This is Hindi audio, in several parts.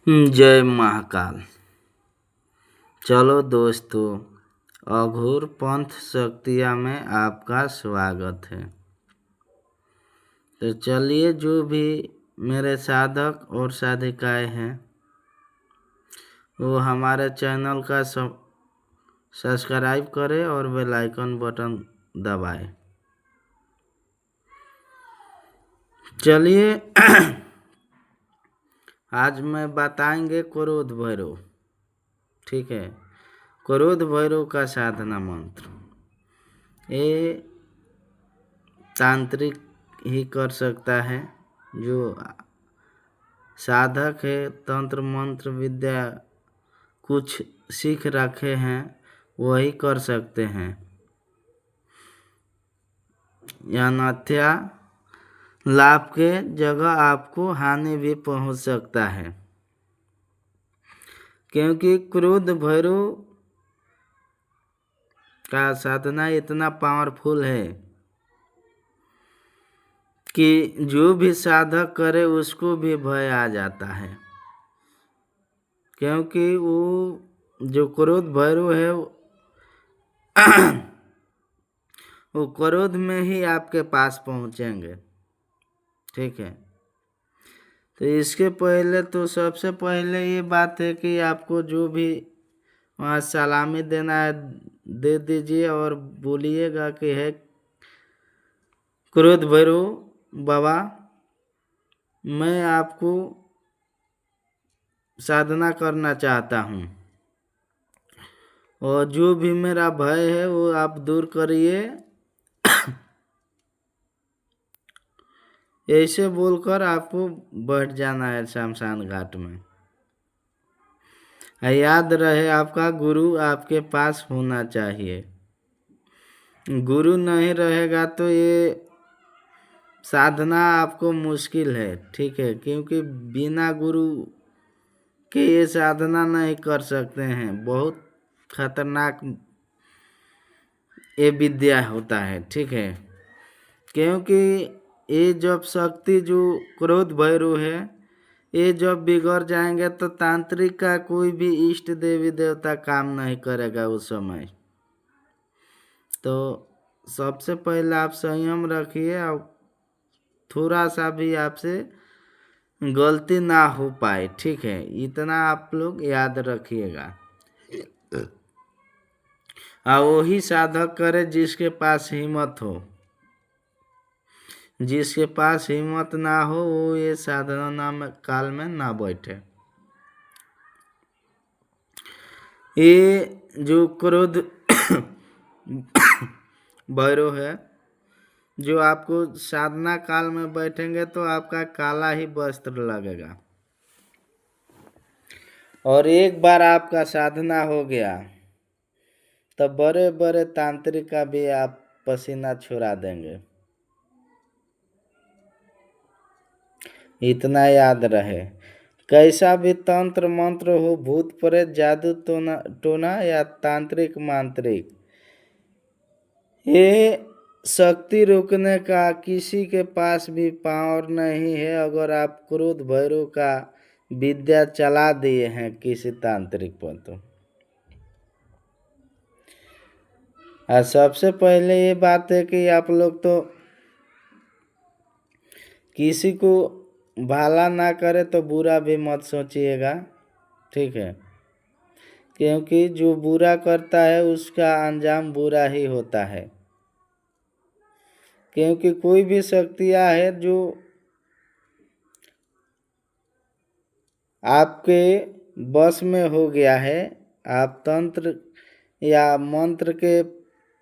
जय महाकाल। चलो दोस्तों, अघोर पंथ शक्तिया में आपका स्वागत है। तो चलिए, जो भी मेरे साधक और साधिकाएं हैं वो हमारे चैनल का सब्सक्राइब करें और बेल आइकन बटन दबाएं। चलिए आज मैं बताएंगे क्रोध भैरव। ठीक है, क्रोध भैरव का साधना मंत्र ये तांत्रिक ही कर सकता है। जो साधक है, तंत्र मंत्र विद्या कुछ सीख रखे हैं वही कर सकते हैं, अन्यथा लाभ के जगह आपको हानि भी पहुंच सकता है, क्योंकि क्रोध भैरव का साधना इतना पावरफुल है कि जो भी साधक करे उसको भी भय आ जाता है, क्योंकि वो जो क्रोध भैरव है वो क्रोध में ही आपके पास पहुंचेंगे। ठीक है, तो इसके पहले तो सबसे पहले ये बात है कि आपको जो भी वहाँ सलामी देना है दे दीजिए और बोलिएगा कि है क्रोध भैरव बाबा, मैं आपको साधना करना चाहता हूँ और जो भी मेरा भय है वो आप दूर करिए। ऐसे बोलकर आपको बैठ जाना है शमशान घाट में। याद रहे, आपका गुरु आपके पास होना चाहिए। गुरु नहीं रहेगा तो ये साधना आपको मुश्किल है। ठीक है, क्योंकि बिना गुरु के ये साधना नहीं कर सकते हैं। बहुत खतरनाक ये विद्या होता है। ठीक है, क्योंकि ये जब शक्ति जो क्रोध भैरव है ये जब बिगड़ जाएंगे तो तांत्रिक का कोई भी इष्ट देवी देवता काम नहीं करेगा उस समय। तो सबसे पहले आप संयम रखिए और थोड़ा सा भी आपसे गलती ना हो पाए। ठीक है, इतना आप लोग याद रखिएगा। और वही साधक करे जिसके पास हिम्मत हो। जिसके पास हिम्मत ना हो वो ये साधना में काल में ना बैठे। ये जो क्रोध भैरव है, जो आपको साधना काल में बैठेंगे तो आपका काला ही वस्त्र लगेगा, और एक बार आपका साधना हो गया तो बड़े बड़े तांत्रिक का भी आप पसीना छुड़ा देंगे। इतना याद रहे, कैसा भी तंत्र मंत्र हो, भूत प्रेत जादू टोना या तांत्रिक मांत्रिक, ये शक्ति रोकने का किसी के पास भी पावर नहीं है। अगर आप क्रोध भैरव का विद्या चला दिए हैं किसी तांत्रिक पर तो सबसे पहले ये बात है कि आप लोग तो किसी को भला ना करे तो बुरा भी मत सोचिएगा। ठीक है, क्योंकि जो बुरा करता है उसका अंजाम बुरा ही होता है। क्योंकि कोई भी शक्तियाँ है जो आपके बस में हो गया है, आप तंत्र या मंत्र के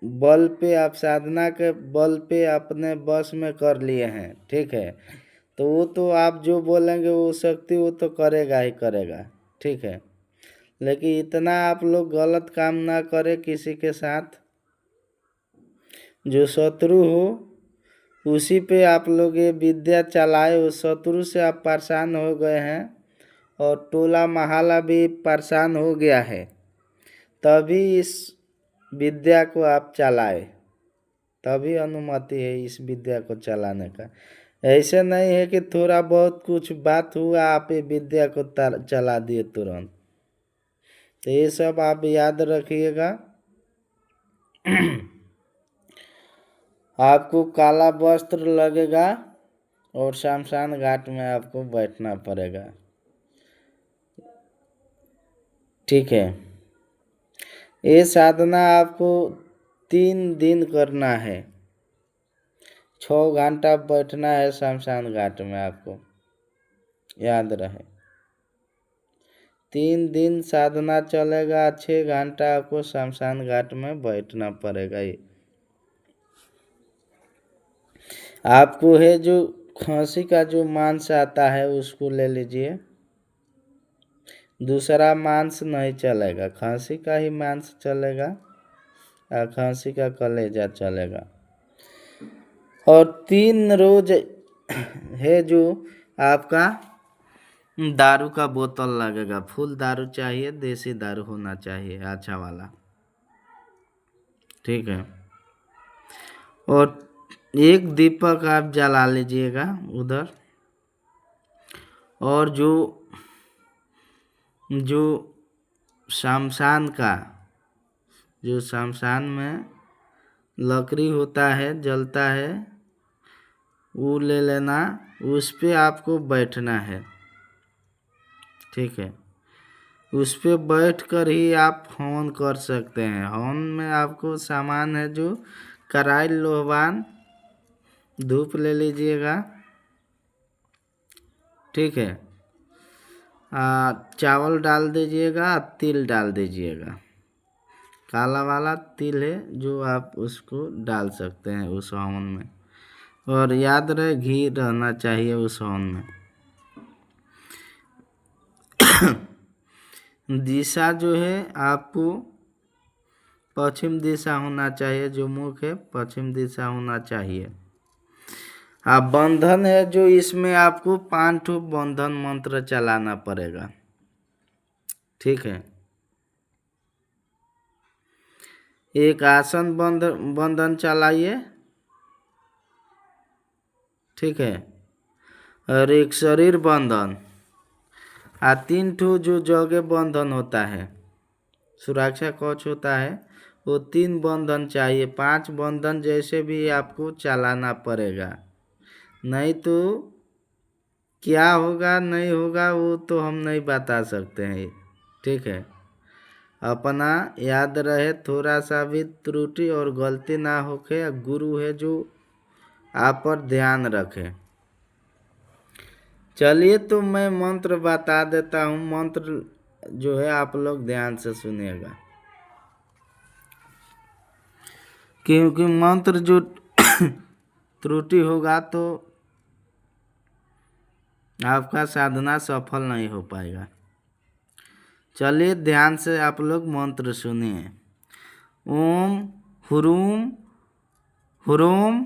बल पे, आप साधना के बल पे अपने बस में कर लिए हैं। ठीक है, तो वो तो आप जो बोलेंगे वो शक्ति वो तो करेगा ही करेगा। ठीक है, लेकिन इतना आप लोग गलत काम ना करें किसी के साथ। जो शत्रु हो उसी पे आप लोग ये विद्या चलाए, उस शत्रु से आप परेशान हो गए हैं और टोला महला भी परेशान हो गया है, तभी इस विद्या को आप चलाए, तभी अनुमति है इस विद्या को चलाने का। ऐसे नहीं है कि थोड़ा बहुत कुछ बात हुआ आप ये विद्या को चला दिए तुरंत। तो ये सब आप याद रखिएगा। आपको काला वस्त्र लगेगा और शमशान घाट में आपको बैठना पड़ेगा। ठीक है, ये साधना आपको 3 दिन करना है। 6 घंटा बैठना है शमशान घाट में, आपको याद रहे। 3 दिन साधना चलेगा, 6 घंटा आपको शमशान घाट में बैठना पड़ेगा। ये आपको है जो खांसी का जो मांस आता है उसको ले लीजिए, दूसरा मांस नहीं चलेगा, खांसी का ही मांस चलेगा और खांसी का कलेजा चलेगा। और 3 रोज है जो आपका दारू का बोतल लगेगा। फुल दारू चाहिए, देसी दारू होना चाहिए अच्छा वाला। ठीक है, और 1 दीपक आप जला लीजिएगा उधर। और जो शमशान का जो शमशान में लकड़ी होता है जलता है वो ले लेना, उस पे आपको बैठना है। ठीक है, उस पे बैठ कर ही आप हवन कर सकते हैं। हवन में आपको सामान है जो कराई लोहवान धूप ले लीजिएगा। ठीक है, चावल डाल दीजिएगा, तिल डाल दीजिएगा। काला वाला तिल है जो आप उसको डाल सकते हैं उस हवन में। और याद रहे घी रहना चाहिए उस हवन में। दिशा जो है आपको पश्चिम दिशा होना चाहिए, जो मुख है पश्चिम दिशा होना चाहिए। बंधन है जो इसमें आपको 5 ठो बंधन मंत्र चलाना पड़ेगा। ठीक है, एक आसन बंधन चलाइए। ठीक है, और एक शरीर बंधन, 3 ठो जो जगह बंधन होता है, सुरक्षा कवच होता है, वो 3 बंधन चाहिए। 5 बंधन जैसे भी आपको चलाना पड़ेगा, नहीं तो क्या होगा नहीं होगा वो तो हम नहीं बता सकते हैं। ठीक है, अपना याद रहे, थोड़ा सा भी त्रुटि और गलती ना होके गुरु है जो आप पर ध्यान रखे। चलिए तो मैं मंत्र बता देता हूँ। मंत्र जो है आप लोग ध्यान से सुनिएगा, क्योंकि मंत्र जो त्रुटि होगा तो आपका साधना सफल नहीं हो पाएगा। चलिए ध्यान से आप लोग मंत्र सुनिए। ओम हुरूम हुरूम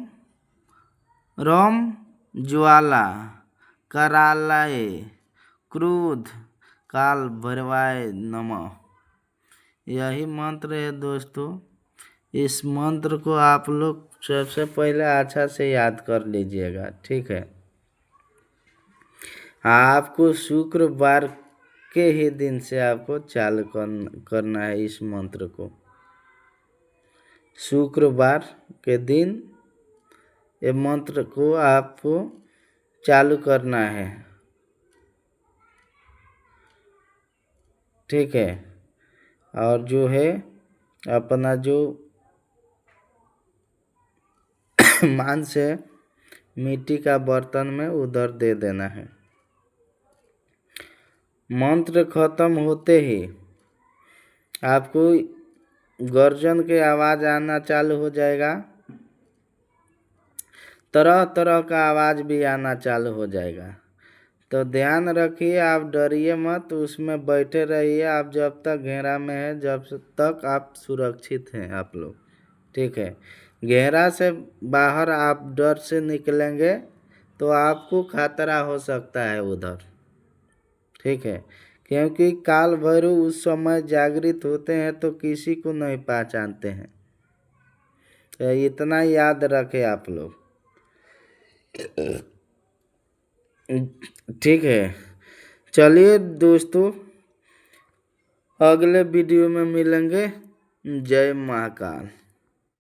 रम ज्वाला करालय क्रोध काल भैरवाय नमः। यही मंत्र है दोस्तों। इस मंत्र को आप लोग सबसे पहले अच्छा से याद कर लीजिएगा। ठीक है, आपको शुक्रवार के ही दिन से आपको चालू करना है इस मंत्र को। शुक्रवार के दिन ये मंत्र को आपको चालू करना है। ठीक है, और जो है अपना जो मांस है मिट्टी का बर्तन में उधर दे देना है। मंत्र खत्म होते ही आपको गर्जन के आवाज आना चालू हो जाएगा, तरह तरह का आवाज भी आना चालू हो जाएगा। तो ध्यान रखिए, आप डरिए मत, उसमें बैठे रहिए। आप जब तक घेरा में है जब तक आप सुरक्षित हैं आप लोग। ठीक है, घेरा से बाहर आप डर से निकलेंगे तो आपको खतरा हो सकता है उधर। ठीक है, क्योंकि काल भैरव उस समय जागृत होते हैं तो किसी को नहीं पहचानते हैं। तो इतना याद रखें आप लोग। ठीक है, चलिए दोस्तों, अगले वीडियो में मिलेंगे। जय महाकाल।